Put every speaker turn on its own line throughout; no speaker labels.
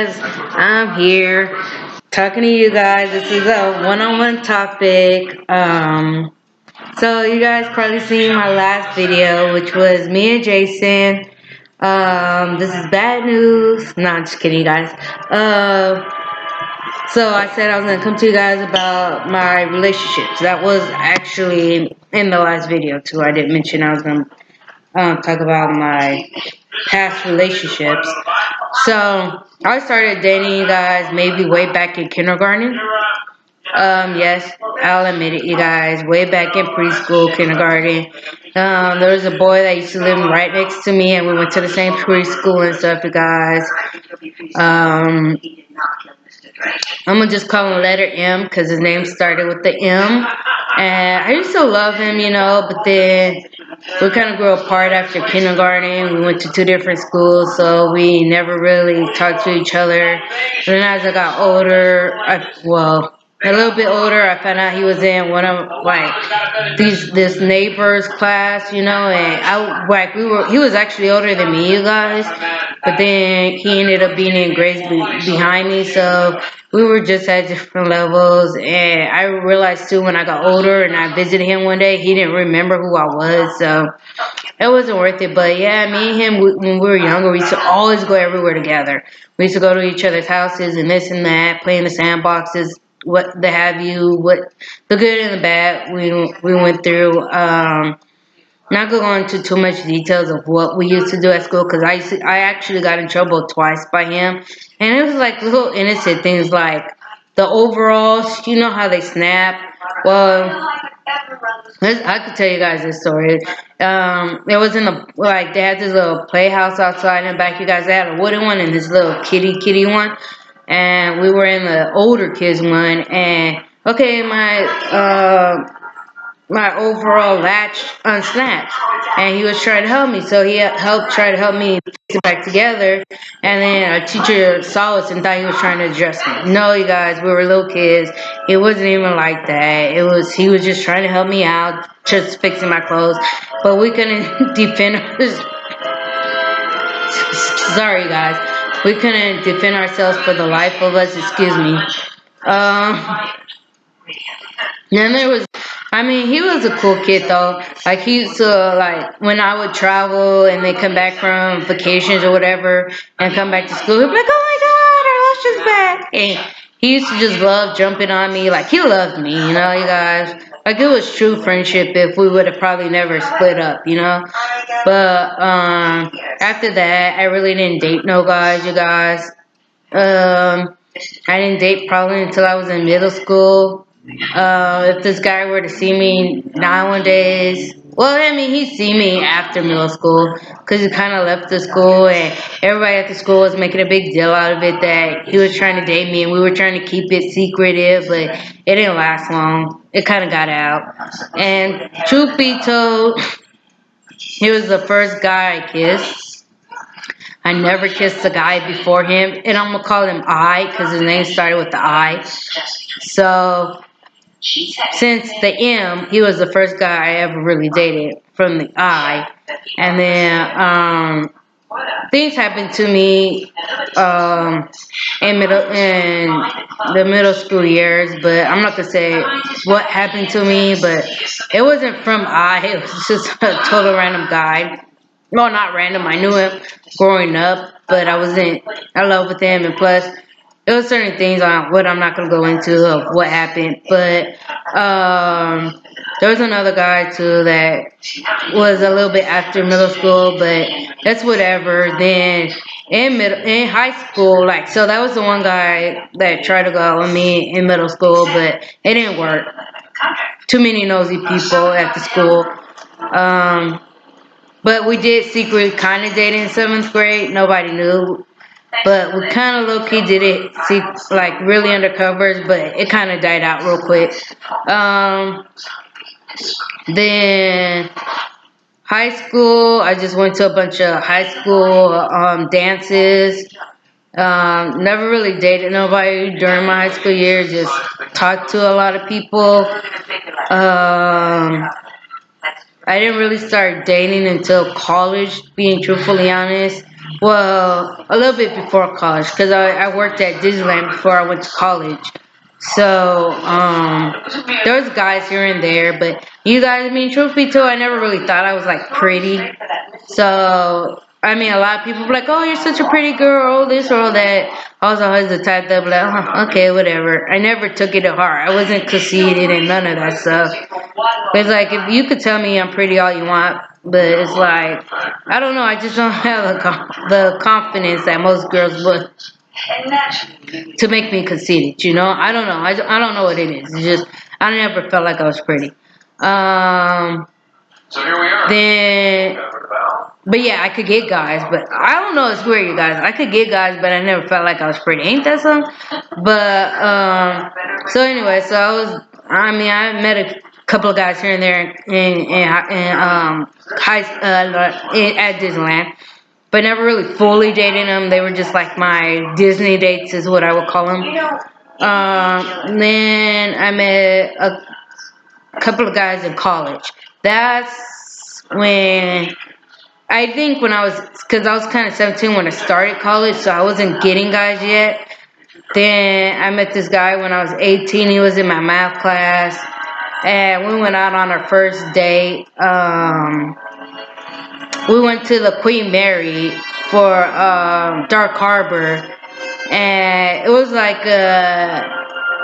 guys, I'm here talking to you guys. This is a one-on-one topic. So you guys probably seen my last video, which was me and Jason. This is bad news. No, I'm just kidding, you guys. So I said I was gonna come to you guys about my relationships. That was actually in the last video too. I didn't mention I was gonna talk about my past relationships. So I started dating you guys maybe way back in kindergarten. Yes, I'll admit it, you guys. Way back in preschool, kindergarten. There was a boy that used to live right next to me, and we went to the same preschool and stuff, you guys. Um, I'm gonna just call him letter M because his name started with the M. And I used to love him, but then we kind of grew apart after kindergarten. We went to two different schools, so we never really talked to each other. And then as I got older, a little bit older, I found out he was in one of this neighbor's class, and he was actually older than me, you guys. But then he ended up being in grades behind me, so we were just at different levels. And I realized too when I got older and I visited him one day, he didn't remember who I was, so it wasn't worth it. But yeah, me and him, when we were younger, we used to always go everywhere together. We used to go to each other's houses and this and that, play in the sandboxes, what the have you, what the good and the bad we went through. Not going to go into too much details of what we used to do at school because I actually got in trouble twice by him, and it was like little innocent things like the overalls. You know how they snap. Well, I could tell you guys this story. It was in they had this little playhouse outside in the back. You guys, they had a wooden one and this little kitty one, and we were in the older kids one. And okay, my overall latch unsnapped, and he was trying to help me, so he try to help me fix it back together. And then a teacher saw us and thought he was trying to address me. No, you guys, we were little kids. It wasn't even like that. He was just trying to help me out, just fixing my clothes, but we couldn't defend sorry, guys, we couldn't defend ourselves for the life of us. Excuse me. Then he was a cool kid though. Like he used to when I would travel and they come back from vacations or whatever and come back to school, he'd be like, "Oh my God, our lunch is back!" And he used to just love jumping on me. Like he loved me, you guys. Like it was true friendship if we would have probably never split up. But after that, I really didn't date no guys, you guys. I didn't date probably until I was in middle school. If this guy were to see me nowadays, well, he'd see me after middle school because he kind of left the school and everybody at the school was making a big deal out of it that he was trying to date me and we were trying to keep it secretive, but it didn't last long. It kind of got out. And truth be told, he was the first guy I kissed. I never kissed a guy before him, and I'm going to call him I because his name started with the I. So since the M, he was the first guy I ever really dated from the I. And then things happened to me in the middle school years, but I'm not gonna say what happened to me. But it wasn't from I. It was just a total random guy. Well, not random. I knew him growing up, but I wasn't in love with him. And plus, there was certain things on what I'm not gonna go into of what happened, but there was another guy too that was a little bit after middle school, but that's whatever. Then in high school, so that was the one guy that tried to go out with me in middle school, but it didn't work. Too many nosy people at the school. But we did secretly kind of date in 7th grade. Nobody knew. But we kind of low-key did it, really undercovers, but it kind of died out real quick. Then high school, I just went to a bunch of high school dances. Never really dated nobody during my high school years, just talked to a lot of people. I didn't really start dating until college, being truthfully honest. Well, a little bit before college, because I worked at Disneyland before I went to college. So, there was guys here and there, but you guys, I mean, truth be told, I never really thought I was like pretty. So, I mean, a lot of people be like, "Oh, you're such a pretty girl, this or that." I was always the type that be like, "Oh, okay, whatever." I never took it to heart. I wasn't conceited and none of that stuff. It's like if you could tell me I'm pretty all you want, but it's like I don't know. I just don't have the confidence that most girls would to make me conceited. You know, I don't know. I don't know what it is. It's just I never felt like I was pretty. So here we are. Then, but yeah, I could get guys, but I don't know. It's weird, you guys. I could get guys, but I never felt like I was pretty. Ain't that something? But so anyway, so I was. I mean, I met a couple of guys here and there at Disneyland, but never really fully dated them. They were just like my Disney dates, is what I would call them. Then I met a couple of guys in college. That's when I think when I was, because I was kind of 17 when I started college, so I wasn't getting guys yet. Then I met this guy when I was 18. He was in my math class, and we went out on our first date. We went to the Queen Mary for Dark Harbor, and it was like a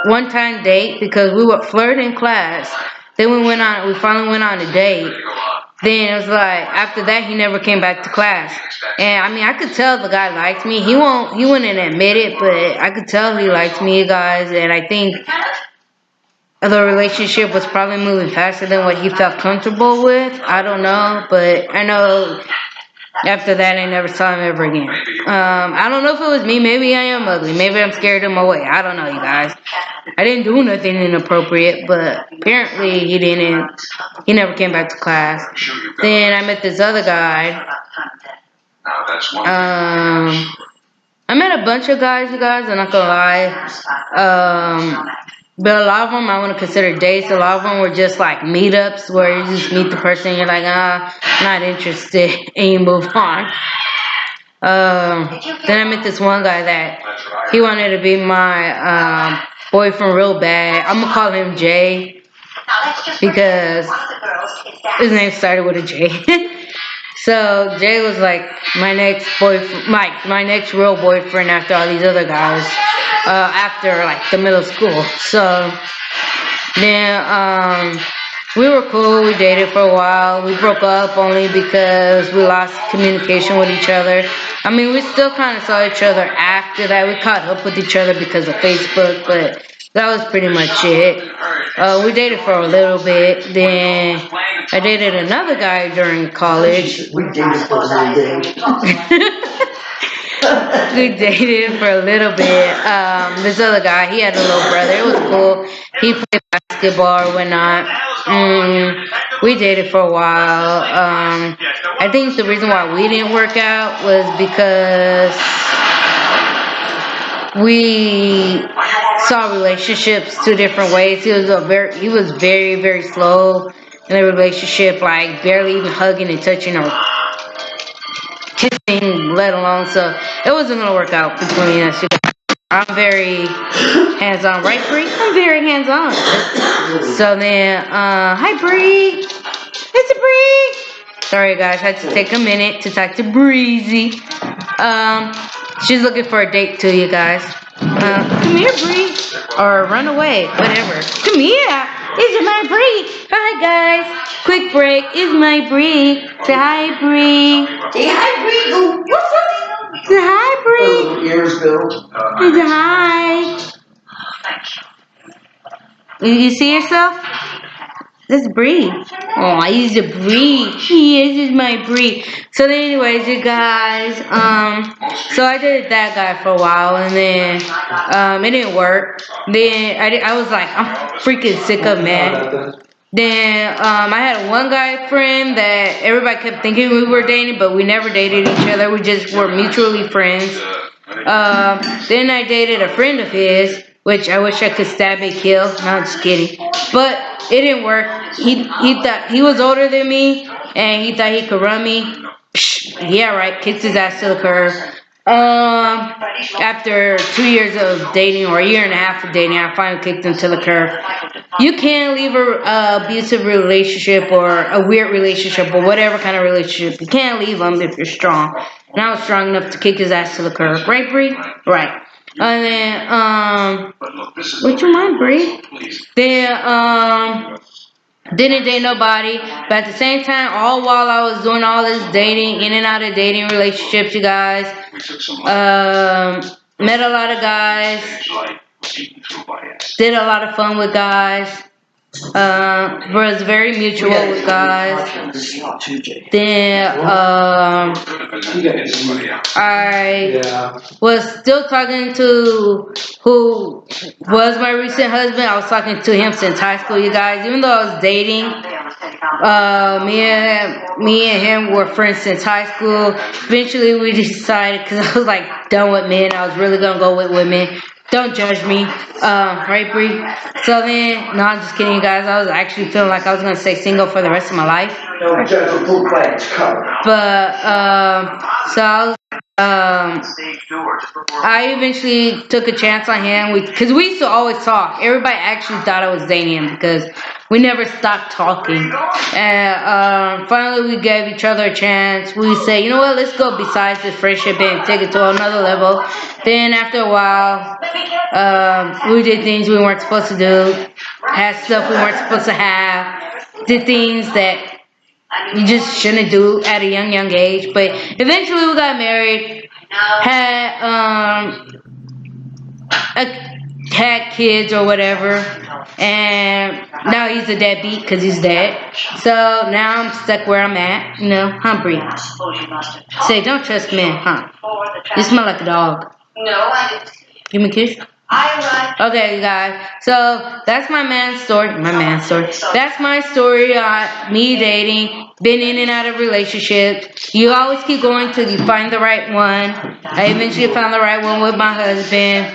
one-time date because we were flirting in class. Then we finally went on a date. Then it was like after that he never came back to class. And I mean I could tell the guy liked me. He wouldn't admit it, but I could tell he liked me, guys, and I think the relationship was probably moving faster than what he felt comfortable with. I don't know, but I know after that I never saw him ever again. I don't know if it was me. Maybe I am ugly. Maybe I'm scared him away. I don't know, you guys. I didn't do nothing inappropriate, but apparently he didn't. He never came back to class. Then I met this other guy. I met a bunch of guys, you guys. I'm not gonna lie. But a lot of them I want to consider dates. A lot of them were just like meetups where you just meet the person, you're like, not interested, and you move on. Then I met this one guy that he wanted to be my boyfriend real bad. I'm gonna call him Jay because his name started with a J. So Jay was like my next boyfriend, my next real boyfriend after all these other guys, after like the middle school. So then we were cool. We dated for a while. We broke up only because we lost communication with each other. I mean, we still kind of saw each other after that. We caught up with each other because of Facebook, but that was pretty much it. We dated for a little bit. Then I dated another guy during college.
We dated for a little bit.
We dated for a little bit. This other guy, he had a little brother. It was cool. He played basketball or whatnot. We dated for a while. I think the reason why we didn't work out was because we saw relationships two different ways. He was very, very slow in a relationship, like barely even hugging and touching or kissing, let alone. So it wasn't gonna work out between us. I'm very hands-on, right, Bree? I'm very hands-on. So then, hi, Bree. It's a Bree. Sorry, guys, I had to take a minute to talk to Breezy. She's looking for a date too, you guys. Come here, Bree, or run away, whatever. Come here. It's my Bree. Hi, guys. Quick break. It's my Bree. Say hi, Bree.
Say hi, Bree. Go. Woof, woof.
Say hi, Bree.
Little ears go.
Say hi. You see yourself? This is Bree. Oh, he's a Bree. Yes, is my Bree. So then anyways, you guys, so I dated that guy for a while, and then, it didn't work. Then I was like, I'm freaking sick of men. Then, I had one guy friend that everybody kept thinking we were dating, but we never dated each other. We just were mutually friends. Then I dated a friend of his, which I wish I could stab and kill. No, I'm just kidding. But it didn't work. He thought he was older than me, and he thought he could run me. Yeah, right. Kicked his ass to the curb. After 2 years of dating or a year and a half of dating, I finally kicked him to the curb. You can't leave a abusive relationship or a weird relationship or whatever kind of relationship. You can't leave them if you're strong. And I was strong enough to kick his ass to the curb. Right, Bree? Right. And then, would you mind, Bree? Then, didn't date nobody, but at the same time, all while I was doing all this dating, in and out of dating relationships, you guys, met a lot of guys, did a lot of fun with guys, was very mutual with guys. Then, I was still talking to who was my recent husband. I was talking to him since high school, you guys. Even though I was dating, me and him were friends since high school. Eventually, we decided, because I was like done with men, I was really gonna go with women. Don't judge me, right, Bree? So then, no, I'm just kidding, you guys. I was actually feeling like I was gonna stay single for the rest of my life.
Don't judge a book by its cover.
But so I eventually took a chance on him because we used to always talk. Everybody actually thought I was dating him because we never stopped talking. And finally we gave each other a chance. We said, you know what, let's go besides this friendship and take it to another level. Then after a while, we did things we weren't supposed to do, had stuff we weren't supposed to have, did things that you just shouldn't do at a young age. But eventually we got married, had kids or whatever, and now he's a deadbeat because he's dead. So now I'm stuck where I'm at, you know, hungry. Say, don't trust men, huh? You smell like a dog.
No, I didn't.
Give me a kiss. Okay, you guys. So that's my man's story. That's my story on me dating, been in and out of relationships. You always keep going till you find the right one. I eventually found the right one with my husband.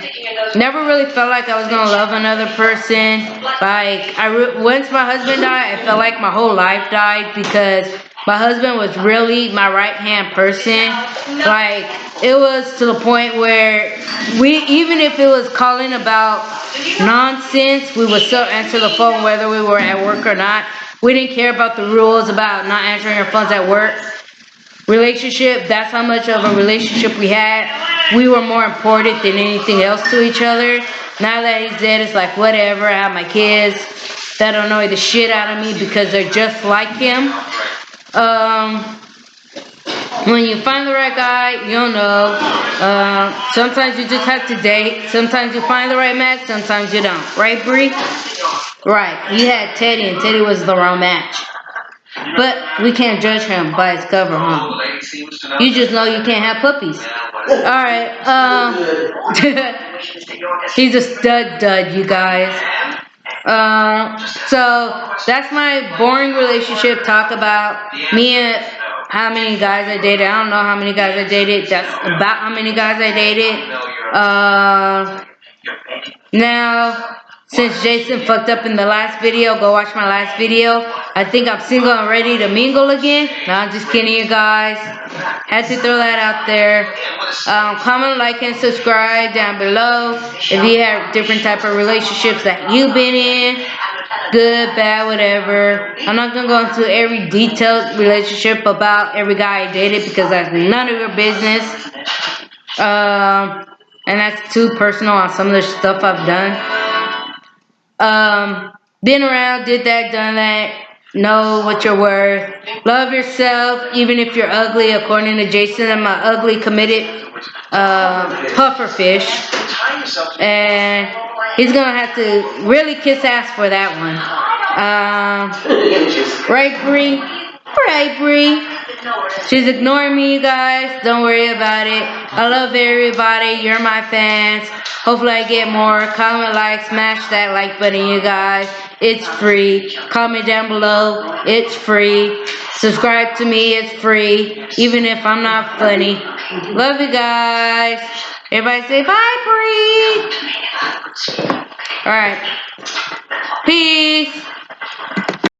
Never really felt like I was gonna love another person. Like once my husband died, I felt like my whole life died because my husband was really my right-hand person. Like, it was to the point where even if it was calling about nonsense, we would still answer the phone whether we were at work or not. We didn't care about the rules about not answering our phones at work. Relationship, that's how much of a relationship we had. We were more important than anything else to each other. Now that he's dead, it's like, whatever. I have my kids that annoy the shit out of me because they're just like him. When you find the right guy, you'll know. Sometimes you just have to date. Sometimes you find the right match, sometimes you don't. Right, Bree? Right. You had Teddy, and Teddy was the wrong match. But we can't judge him by his cover, huh? You just know you can't have puppies. Alright, he's a stud, you guys. So that's my boring relationship talk about me and how many guys I dated. I don't know how many guys I dated. That's about how many guys I dated. Now, since Jason fucked up in the last video, go watch my last video. I think I'm single and ready to mingle again. No, I'm just kidding, you guys. Had to throw that out there. Comment, like, and subscribe down below if you have different type of relationships that you've been in. Good, bad, whatever. I'm not going to go into every detailed relationship about every guy I dated because that's none of your business. And that's too personal on some of the stuff I've done. Been around, did that, done that. Know what you're worth. Love yourself, even if you're ugly. According to Jason, I'm an ugly, committed puffer fish. And he's going to have to really kiss ass for that one. Right, Bree? Right, Bree? She's ignoring me, you guys. Don't worry about it. I love everybody. You're my fans. Hopefully I get more. Comment, like, smash that like button, you guys. It's free. Comment down below. It's free. Subscribe to me. It's free. Even if I'm not funny. Love you guys. Everybody say bye, Bree. Alright. Peace.